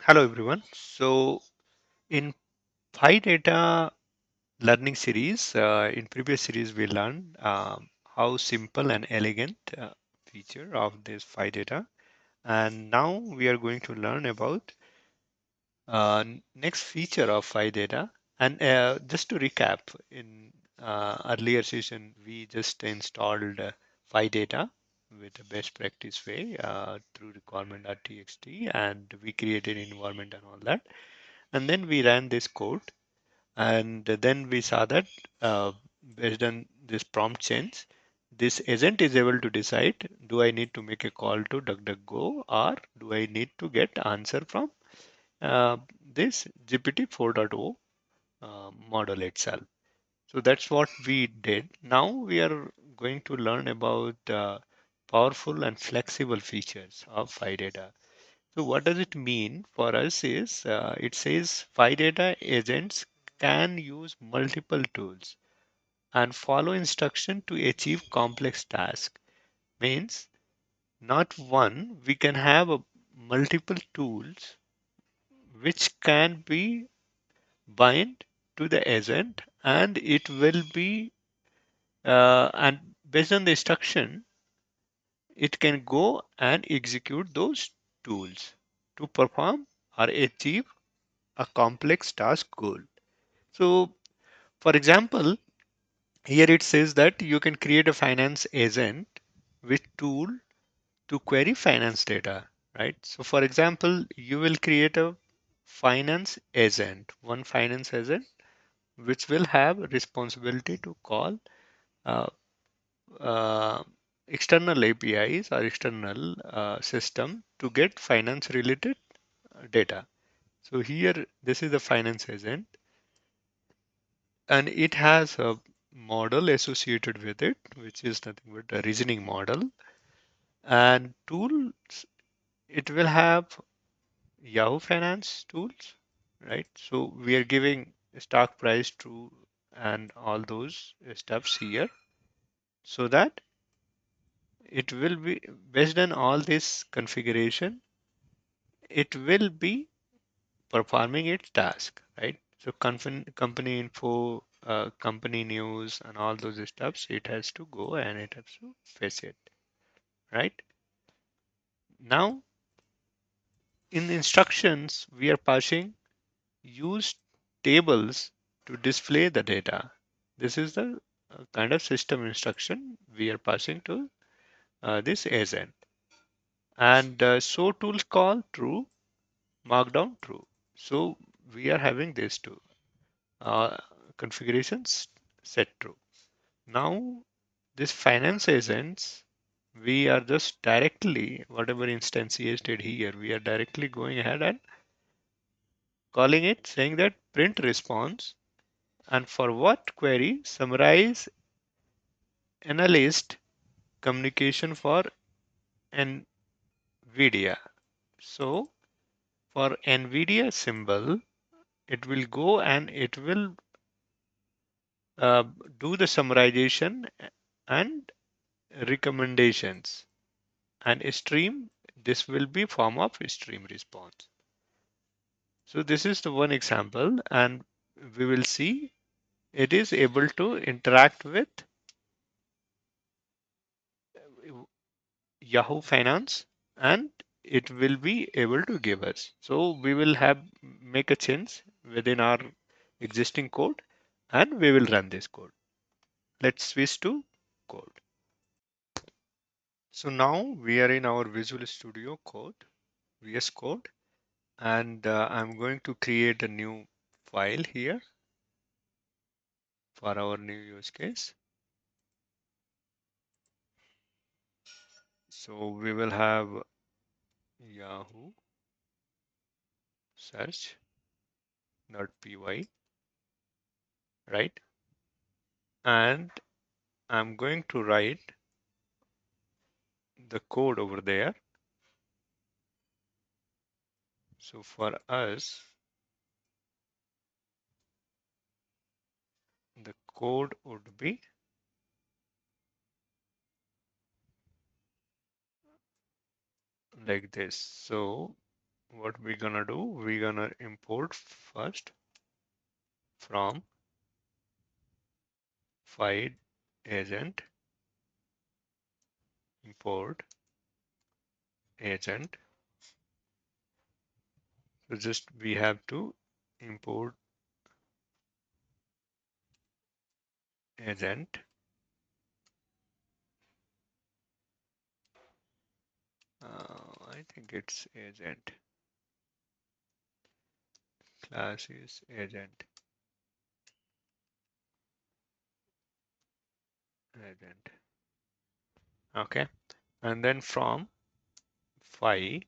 Hello everyone. So in Phidata learning series, in previous series we learned how simple and elegant feature of this Phidata, and now we are going to learn about next feature of Phidata. And just to recap, in earlier session we just installed Phidata with the best practice way through requirement.txt, and we created environment and all that, and then we ran this code, and then we saw that uh, based on this prompt change, this agent is able to decide, do I need to make a call to DuckDuckGo, or do I need to get answer from uh, this GPT 4.0 model itself. So that's what we did. Now we are going to learn about powerful and flexible features of Phidata. So what does it mean for us is it says Phidata agents can use multiple tools and follow instruction to achieve complex tasks. Means not one, we can have multiple tools which can be bind to the agent, and it will be and based on the instruction it can go and execute those tools to perform or achieve a complex task goal. So, for example, here it says that you can create a finance agent with tool to query finance data, right? So, for example, you will create a finance agent, one finance agent, which will have responsibility to call uh, uh, external APIs or external system to get finance related data. So here, this is the finance agent, and it has a model associated with it, which is nothing but a reasoning model. And tools, it will have Yahoo Finance tools, right? So we are giving stock price to and all those stuffs here, so that it will be based on all this configuration, it will be performing its task, right? So company info, company news, and all those stuffs, it has to go and it has to fetch it, right? Now, in instructions, we are passing use tables to display the data. This is the kind of system instruction we are passing to this agent. And show tools call true, markdown true. So we are having these two uh, configurations set true. Now, this finance agents, we are just directly, whatever instantiated here, we are directly going ahead and calling it, saying that print response, and for what query, summarize analyst communication for NVIDIA. So for NVIDIA symbol, it will go and it will uh, do the summarization and recommendations, and stream, this will be form of stream response. So this is the one example, and we will see it is able to interact with Yahoo Finance, and it will be able to give us. So we will have make a change within our existing code, and we will run this code. Let's switch to code. So now we are in our Visual Studio Code, VS Code, and I'm going to create a new file here for our new use case. So we will have Yahoo search.py, right? And I'm going to write the code over there. So for us, the code would be like this. So what we're gonna do, we're gonna import first from file agent, import agent. So just we have to import agent. I think it's agent. Class is agent. Agent. Okay. And then from phi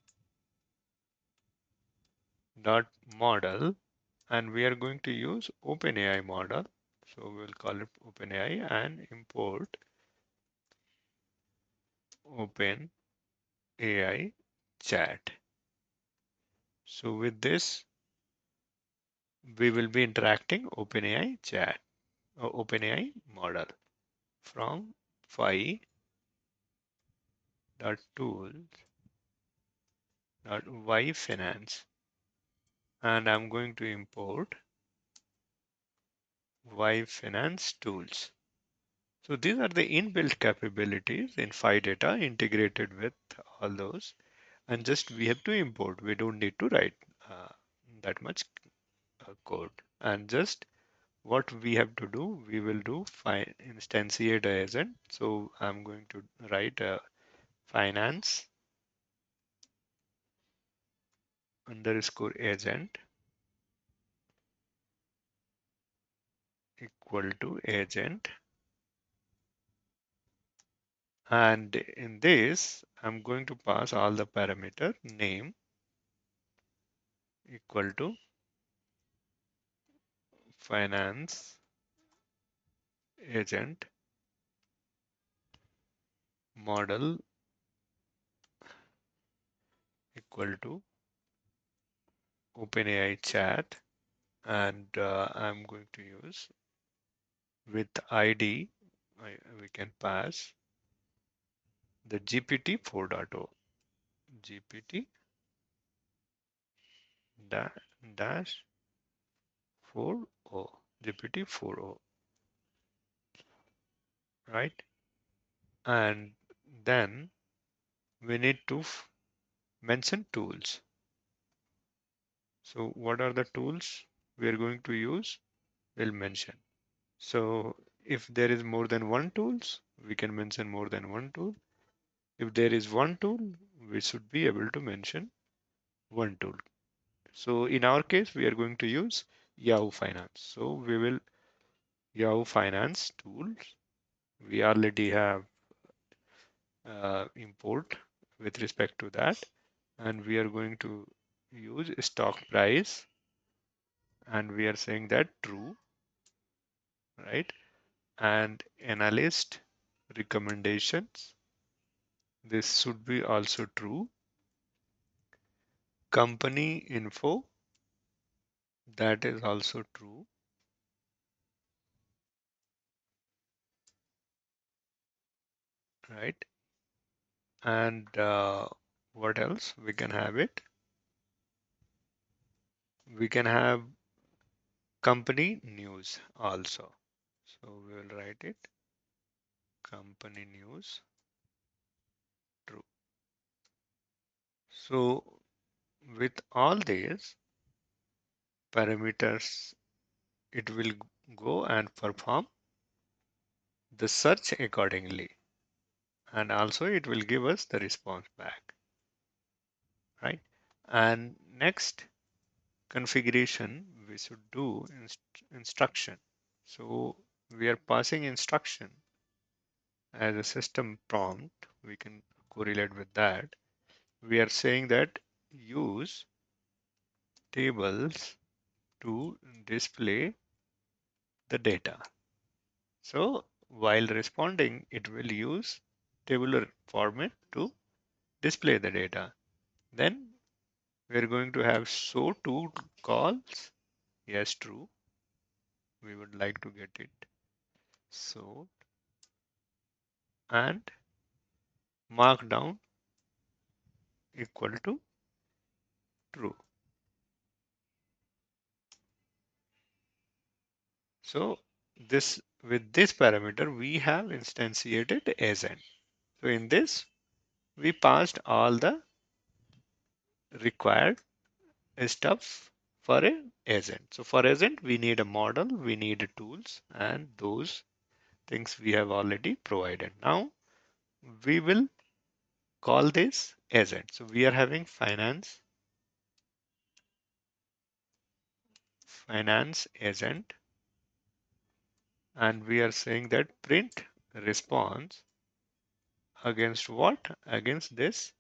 dot model, and we are going to use OpenAI model. So we'll call it OpenAI and import OpenAI chat. So with this, we will be interacting OpenAI chat or OpenAI model from phi dot tools dot y finance, and I'm going to import y finance tools. So these are the inbuilt capabilities in Phidata integrated with all those, and just we have to import. We don't need to write uh, that much code, and just what we have to do, we will do instantiate agent. So I'm going to write finance underscore agent equal to agent, and in this I'm going to pass all the parameter name equal to finance agent model equal to OpenAI chat, and I'm going to use with ID. We can pass the GPT 4.0, GPT dash 4.0, GPT 4.0, right? And then we need to mention tools. So what are the tools we are going to use? We'll mention. So if there is more than one tools, we can mention more than one tool. If there is one tool, we should be able to mention one tool. So in our case, we are going to use Yahoo Finance. So we will Yahoo Finance tools. We already have import with respect to that, and we are going to use stock price, and we are saying that true, right? And analyst recommendations, this should be also true. Company info, that is also true, right? And what else we can have it? We can have company news also. So we will write it company news true. So with all these parameters, it will go and perform the search accordingly. And also it will give us the response back, right? And next configuration, we should do instruction. So we are passing instruction as a system prompt. We can correlate with that. We are saying that use tables to display the data. So while responding, it will use tabular format to display the data. Then we're going to have show to calls. Yes, true. We would like to get it. So, and markdown equal to true. So this with this parameter, we have instantiated agent. So in this, we passed all the required stuff for a agent. So for agent, we need a model, we need tools, and those things we have already provided. Now we will call this agent. So we are having finance agent, and we are saying that print response against what? Against this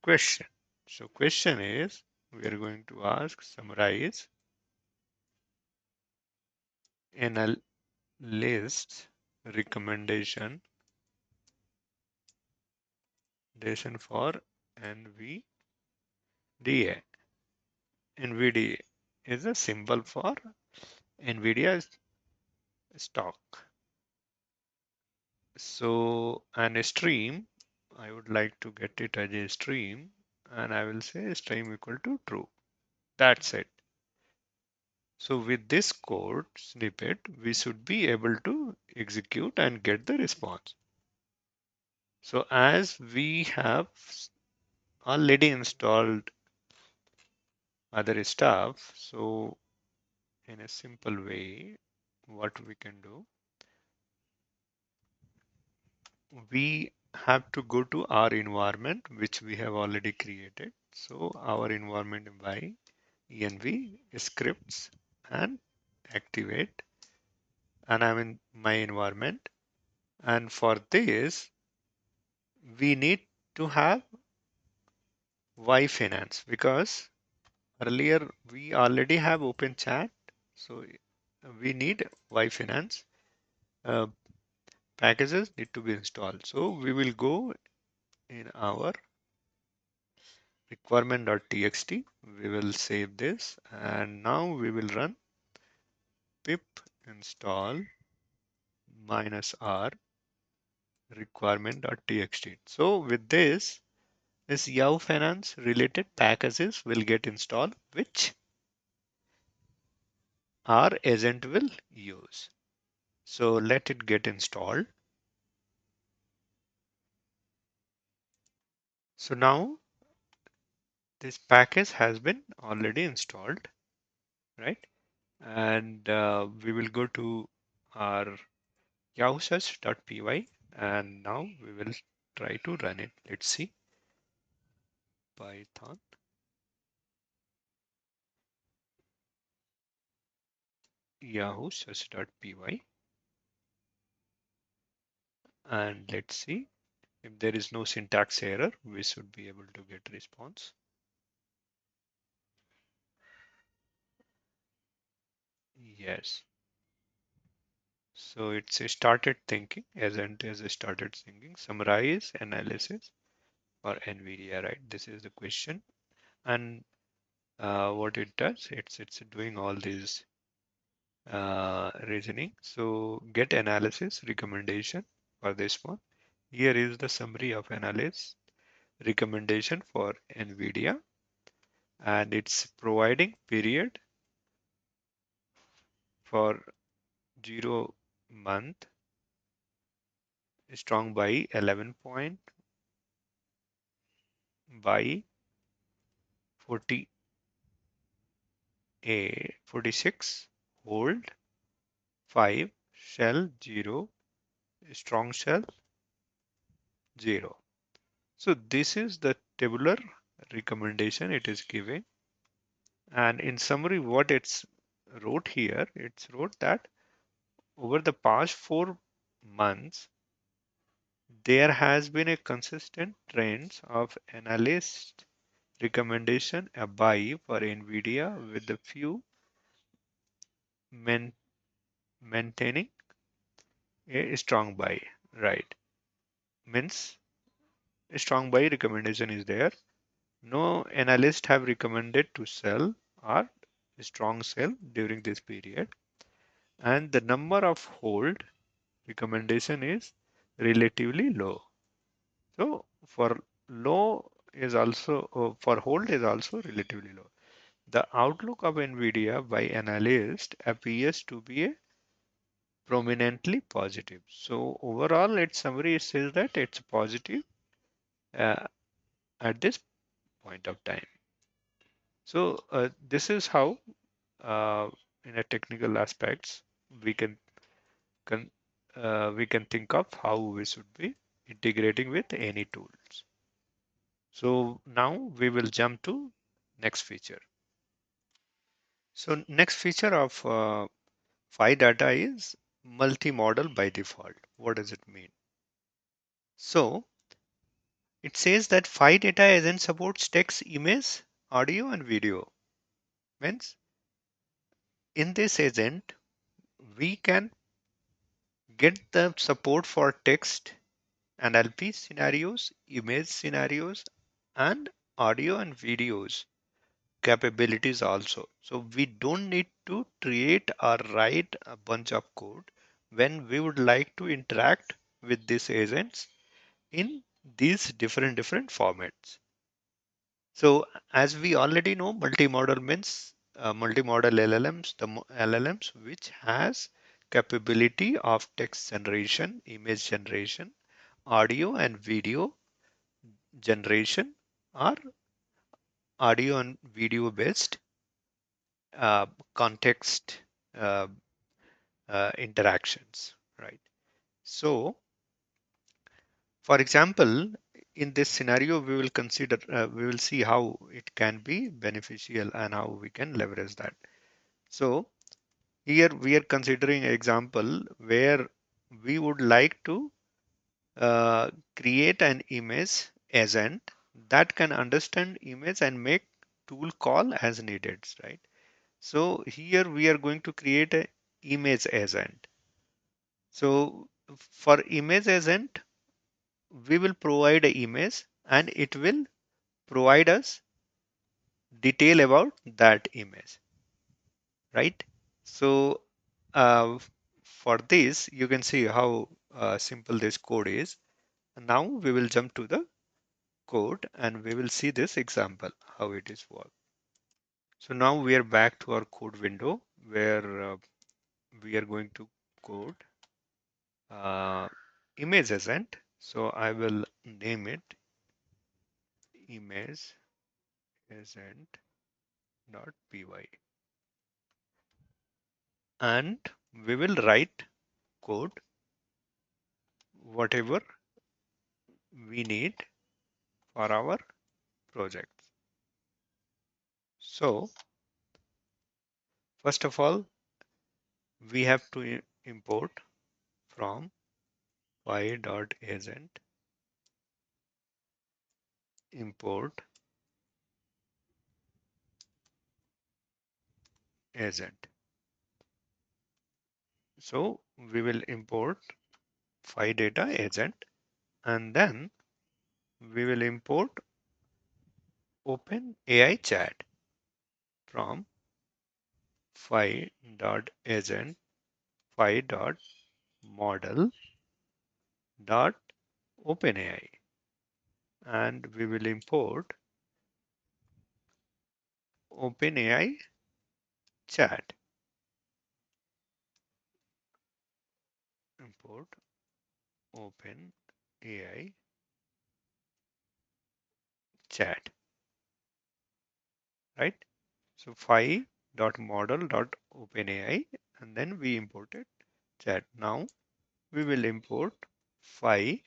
question. So question is, we are going to ask summarize in a list recommendation for NVDA. NVDA is a symbol for NVIDIA stock. So, and a stream, I would like to get it as a stream, and I will say stream equal to true. That's it. So with this code snippet, we should be able to execute and get the response. So as we have already installed other stuff, so in a simple way, what we can do, we have to go to our environment, which we have already created. So our environment by env scripts and activate, and I'm in my environment. And for this, we need to have Y Finance because earlier we already have open chat. So we need Y Finance uh, packages need to be installed. So we will go in our requirement.txt. We will save this and now we will run pip install -r requirement.txt. So with this Yahoo Finance related packages will get installed, which our agent will use. So let it get installed. So now this package has been already installed, right? And we will go to our yahoosearch.py and now we will try to run it. Let's see. Python yahoosearch.py and let's see if there is no syntax error, we should be able to get response. Yes. So it's a started thinking, agent is started thinking, summarize analysis for NVIDIA, right? This is the question. And what it does, it's doing all these reasoning. So get analysis recommendation for this one. Here is the summary of analysis recommendation for NVIDIA, and it's providing period for 0 month strong by 11 point by 40 a 46 hold 5 shell 0 strong shell 0. So this is the tabular recommendation it is giving, and in summary what it's wrote here, it's wrote that over the past 4 months there has been a consistent trend of analyst recommendation a buy for Nvidia with a few main, maintaining a strong buy, right? Means a strong buy recommendation is there. No analyst have recommended to sell or strong sell during this period, and the number of hold recommendation is relatively low. So for low is also for hold is also relatively low. The outlook of Nvidia by analysts appears to be a prominently positive. So overall, its summary says that it's positive uh, at this point of time. So this is how, in a technical aspects, we can we can think of how we should be integrating with any tools. So now we will jump to next feature. So next feature of Phidata is multi-model by default. What does it mean? So it says that Phidata agent supports text, image, audio, and video. Means in this agent, we can get the support for text and LP scenarios, image scenarios, and audio and videos capabilities also. So we don't need to create or write a bunch of code when we would like to interact with these agents in these different formats. So as we already know, multimodal means multimodal LLMs, LLMs which has capability of text generation, image generation, audio and video generation, or audio and video based uh, context uh, interactions, right? So, for example, in this scenario, we will see how it can be beneficial and how we can leverage that. So, here we are considering an example where we would like to create an image agent that can understand image and make tool call as needed, right? So here we are going to create a image agent. So for image agent, we will provide a image and it will provide us detail about that image, right? So for this, you can see how simple this code is. Now we will jump to the code and we will see this example, how it is work. So now we are back to our code window where we are going to code uh, image agent. So I will name it image agent dot py and we will write code whatever we need for our project. So first of all, we have to import from py.agent import agent. So we will import Phidata agent and then we will import OpenAI chat from phi.agent phi.model.openai and we will import OpenAI chat. Import OpenAI chat, right? So phi.model.openai and then we imported chat. Now we will import phi.tools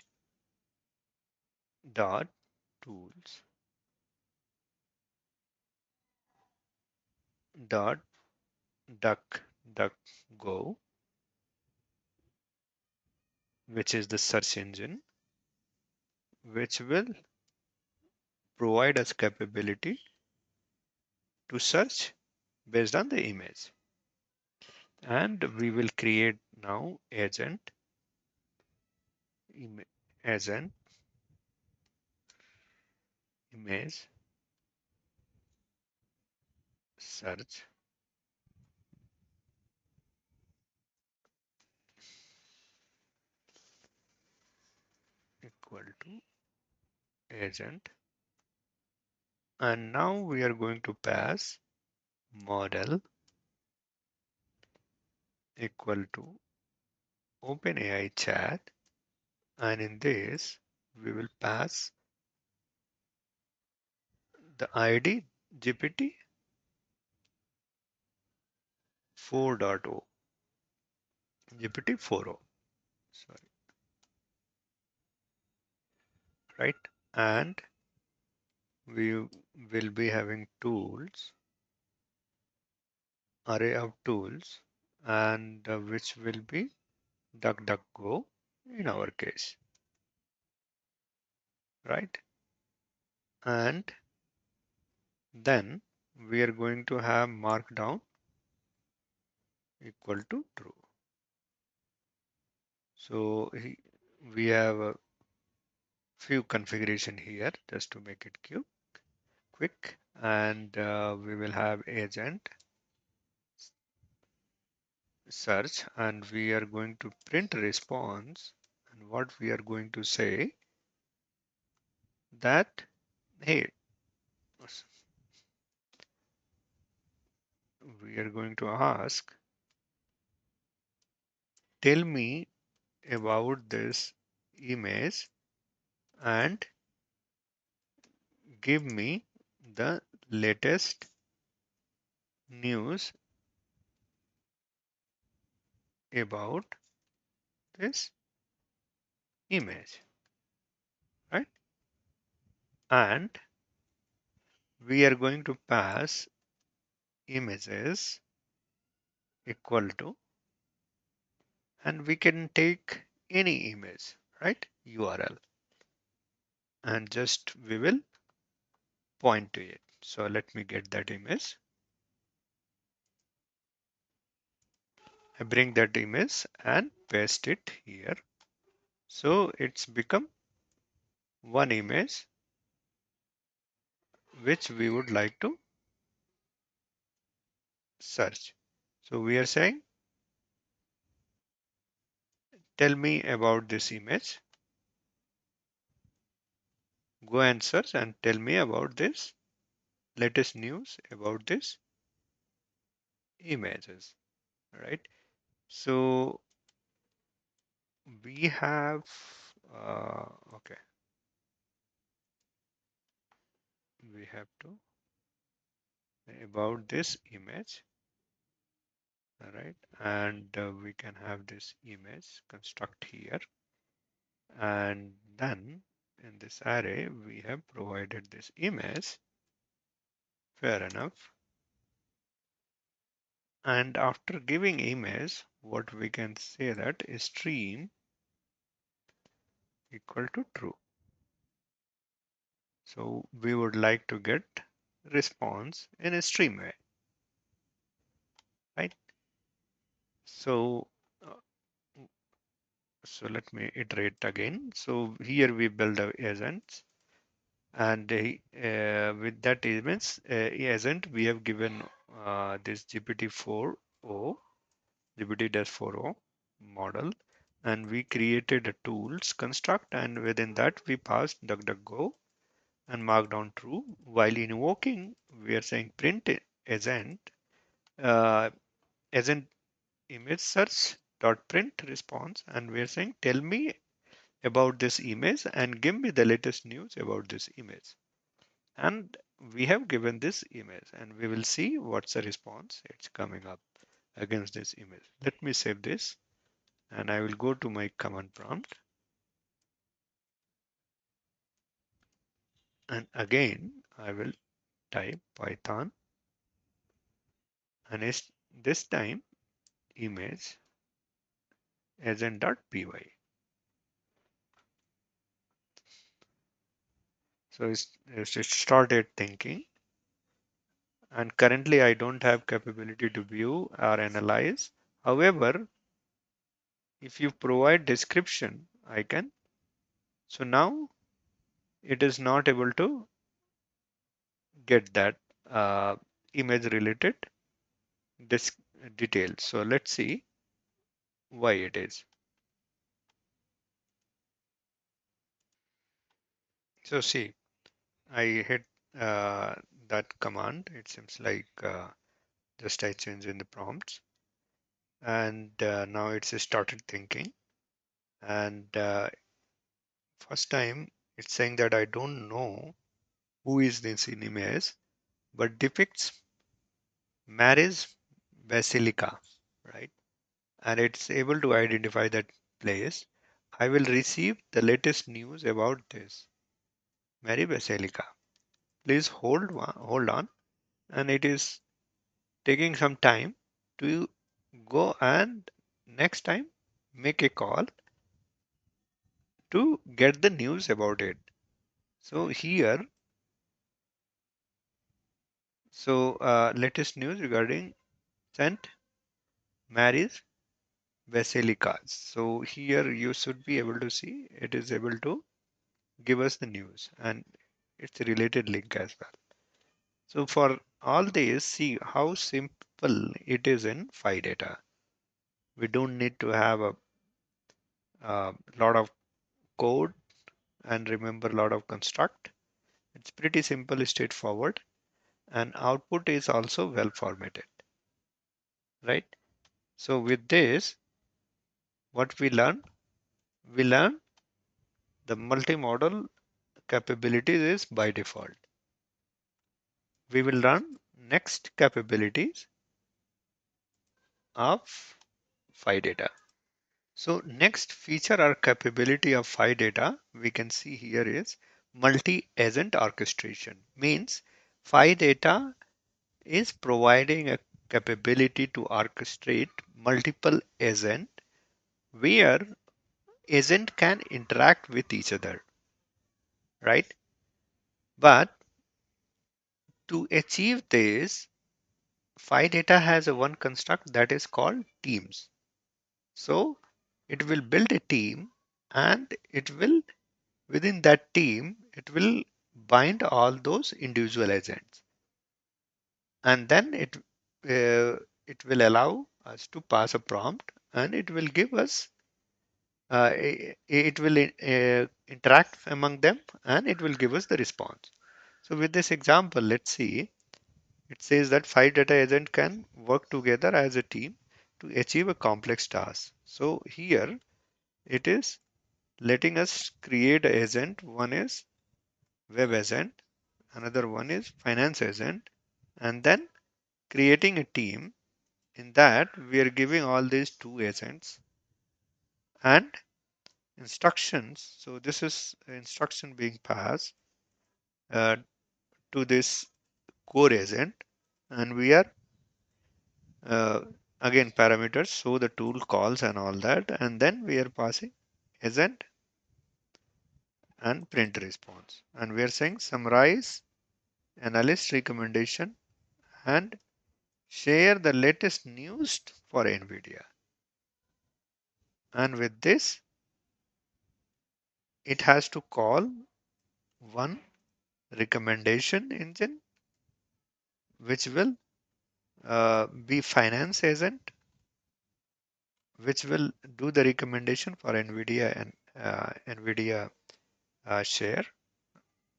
dot DuckDuckGo, which is the search engine, which will provide us capability to search based on the image. And we will create now agent image search equal to agent And now we are going to pass model equal to OpenAI chat, and in this we will pass the ID GPT 4.0, GPT 4.0, sorry, right? And we will be having tools, array of tools, and which will be DuckDuckGo in our case, right? And then we are going to have markdown equal to true. So we have a few configuration here just to make it quick, and we will have agent search, and we are going to print response, and what we are going to say that, hey, we are going to ask, tell me about this image and give me the latest news about this image, right? And we are going to pass images equal to, and we can take any image, right? URL, and just we will point to it. So let me get that image. I bring that image and paste it here. So it's become one image which we would like to search. So we are saying, tell me about this image. Go and search and tell me about this latest news about this images, right? So we have, okay, we have to about this image, all right? And we can have this image construct here. And then in this array, we have provided this image, fair enough. And after giving image, what we can say that is stream equal to true. So we would like to get response in a stream way, right? So, uh, so let me iterate again. So here we build our agents, and with that agent, we have given this GPT-4o, GPT-4o model, and we created a tools construct, and within that we passed DuckDuckGo and markdown true. While invoking, we are saying print agent, uh, agent image search dot print response, and we are saying tell me about this image and give me the latest news about this image. And we have given this image, and we will see what's the response it's coming up against this image. Let me save this, and I will go to my command prompt, and again I will type Python, and it's this time image agent.py. So it started thinking, and currently I don't have capability to view or analyze. However, if you provide description, I can. So now it is not able to get that uh, image related this details. So let's see why it is. So see, I hit uh, that command. It seems like just I change in the prompts, and now it's started thinking. And first time it's saying that I don't know who is this in image, but depicts Mary's Basilica, right? And it's able to identify that place. I will receive the latest news about this Mary Basilica. Please hold on, and it is taking some time to go and next time make a call to get the news about it. So here, latest news regarding Saint Mary's Basilica. So here you should be able to see it is able to give us the news and it's a related link as well. So for all this, see how simple it is in Phidata. We don't need to have a lot of code and remember a lot of construct. It's pretty simple, straightforward, and output is also well formatted, right? So with this, what we learn? We learn the multimodal capabilities is by default. We will learn next capabilities of Phidata. So next feature or capability of Phidata we can see here is multi-agent orchestration. Means Phidata is providing a capability to orchestrate multiple agents where agent can interact with each other, right? But to achieve this, Phidata has a one construct that is called teams. So it will build a team and it will within that team it will bind all those individual agents and then it will allow us to pass a prompt and it will give us it will interact among them and it will give us the response. So with this example, let's see. It says that five data agents can work together as a team to achieve a complex task. So here it is letting us create an agent. One is web agent, another one is finance agent, and then creating a team. In that, we are giving all these two agents and instructions. So this is instruction being passed uh, to this core agent, and we are uh, again parameters. So the tool calls and all that, and then we are passing agent and print response, and we are saying summarize, analyst recommendation, and share the latest news for NVIDIA. And with this, it has to call one recommendation engine, which will be finance agent, which will do the recommendation for NVIDIA and NVIDIA share.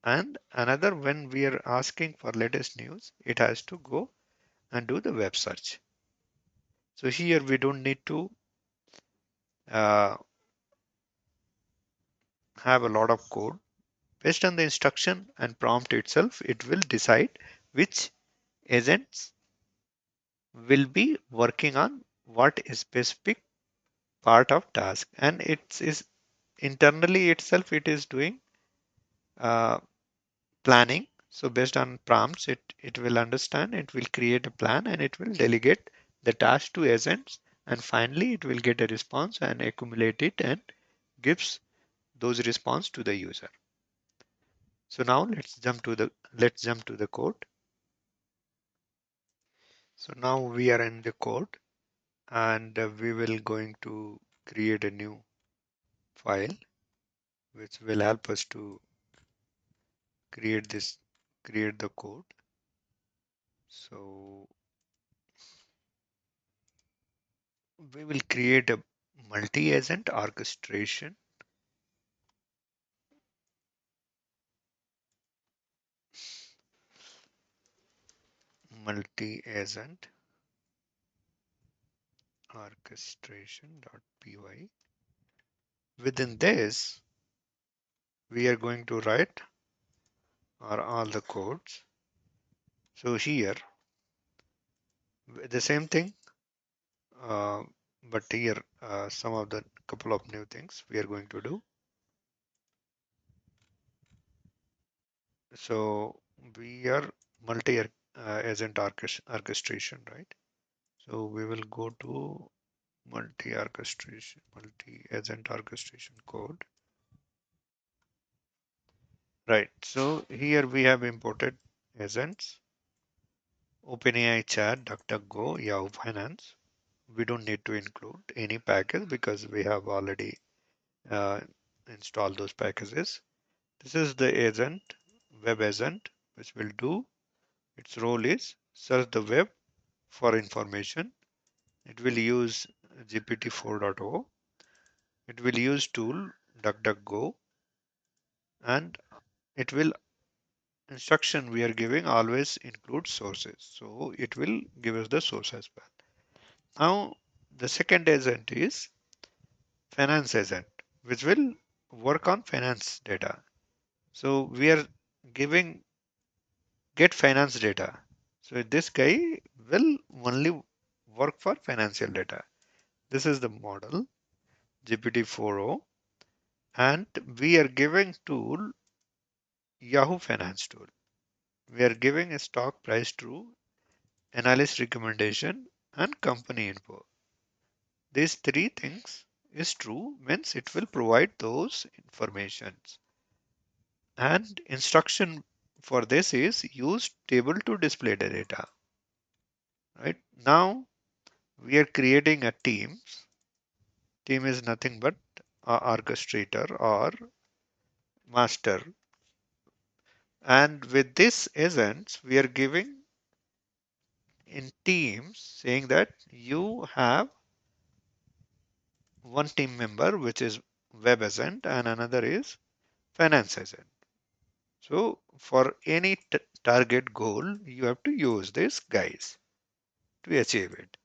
And another, when we are asking for latest news, it has to go and do the web search. So here we don't need to uh, have a lot of code. Based on the instruction and prompt itself, it will decide which agents will be working on what specific part of task, and it is internally itself it is doing uh, planning. So based on prompts, it will understand, it will create a plan, and it will delegate the task to agents, and finally it will get a response and accumulate it and gives those response to the user. So now let's jump to the code. So now we are in the code, and we will going to create a new file which will help us to create the code. So we will create a multi-agent orchestration. multi-agent orchestration.py. Within this, we are going to write are all the codes. So here, the same thing, uh, but here some of the couple of new things we are going to do. So we are multi-agent orchestration, right? So we will go to multi-agent orchestration code. Right. So here we have imported agents, OpenAI Chat, DuckDuckGo, Yahoo Finance. We don't need to include any package because we have already uh, installed those packages. This is the agent, web agent, which will do its role is search the web for information. It will use GPT 4.0. It will use tool DuckDuckGo, and it will instruction we are giving always includes sources. So it will give us the source as well. Now the second agent is finance agent, which will work on finance data. So we are giving get finance data. So this guy will only work for financial data. This is the model GPT 4.0, and we are giving tool Yahoo Finance tool. We are giving a stock price true, analyst recommendation, and company info. These three things is true means it will provide those informations. And instruction for this is use table to display the data. Right now we are creating a team. Team is nothing but a orchestrator or master. And with this agents, we are giving in teams saying that you have one team member which is web agent and another is finance agent. So for any target goal, you have to use this guys to achieve it.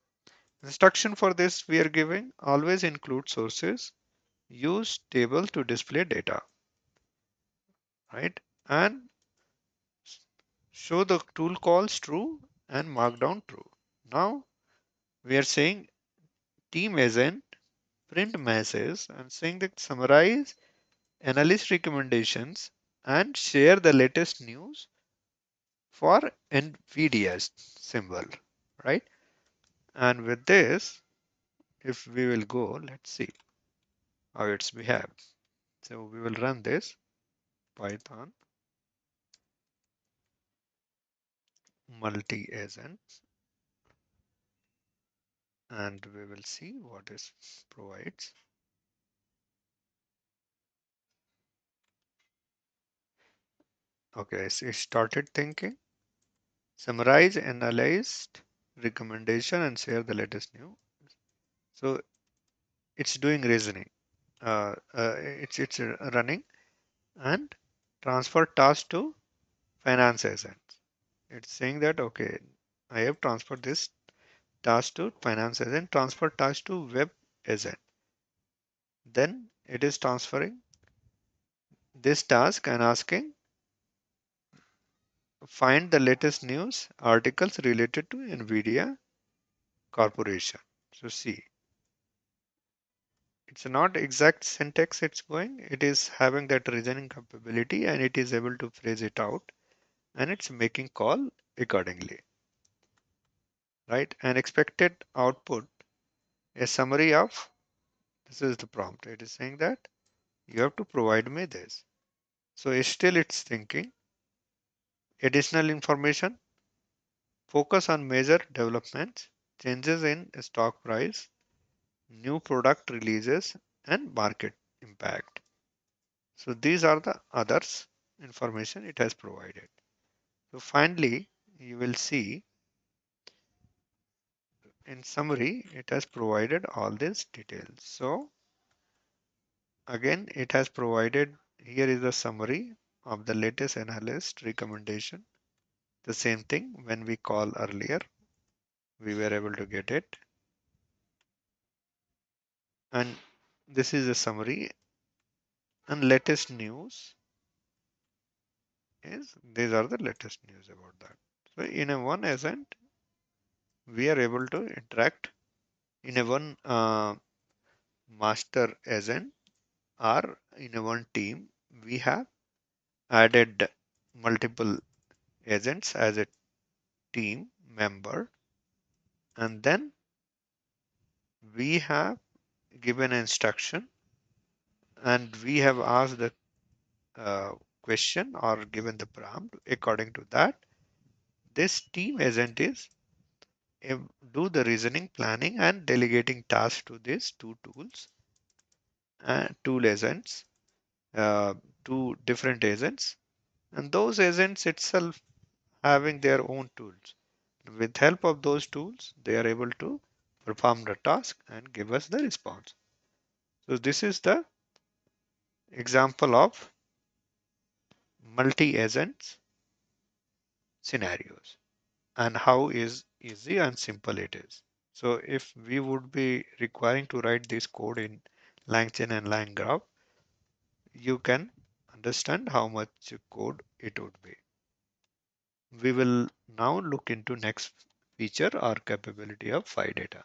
Instruction for this we are giving always include sources, use table to display data, right? And show the tool calls true and markdown true. Now we are saying team agent print message and saying that summarize analyst recommendations and share the latest news for NVIDIA's symbol, right? And with this, if we will go, let's see how it's behaved. So we will run this Python multi-agent and we will see what it provides. Okay, so it started thinking, summarize, analyzed recommendation and share the latest news. So it's doing reasoning. It's running and transfer task to finance agent. It's saying that okay, I have transferred this task to finance agent, transfer task to web agent. Then it is transferring this task and asking find the latest news articles related to NVIDIA corporation. So see, it's not exact syntax it's going, it is having that reasoning capability and it is able to phrase it out and it's making call accordingly, right? And expected output, a summary of this is the prompt. It is saying that you have to provide me this. So still it's thinking additional information, focus on major developments, changes in stock price, new product releases, and market impact. So these are the others information it has provided. So finally, you will see in summary, it has provided all these details. So again, it has provided here is the summary of the latest analyst recommendation. The same thing when we call earlier, we were able to get it. And this is a summary. And latest news is these are the latest news about that. So in a one agent, we are able to interact in a one master agent or in a one team. We have added multiple agents as a team member, and then we have given instruction and we have asked the uh, question or given the prompt. According to that, this team agent is do the reasoning, planning, and delegating tasks to these two tools, tool agents, uh, two different agents, and those agents itself having their own tools. With help of those tools, they are able to perform the task and give us the response. So this is the example of multi-agents scenarios and how is easy and simple it is. So if we would be requiring to write this code in LangChain and LangGraph, you can understand how much code it would be. We will now look into next feature or capability of Phidata.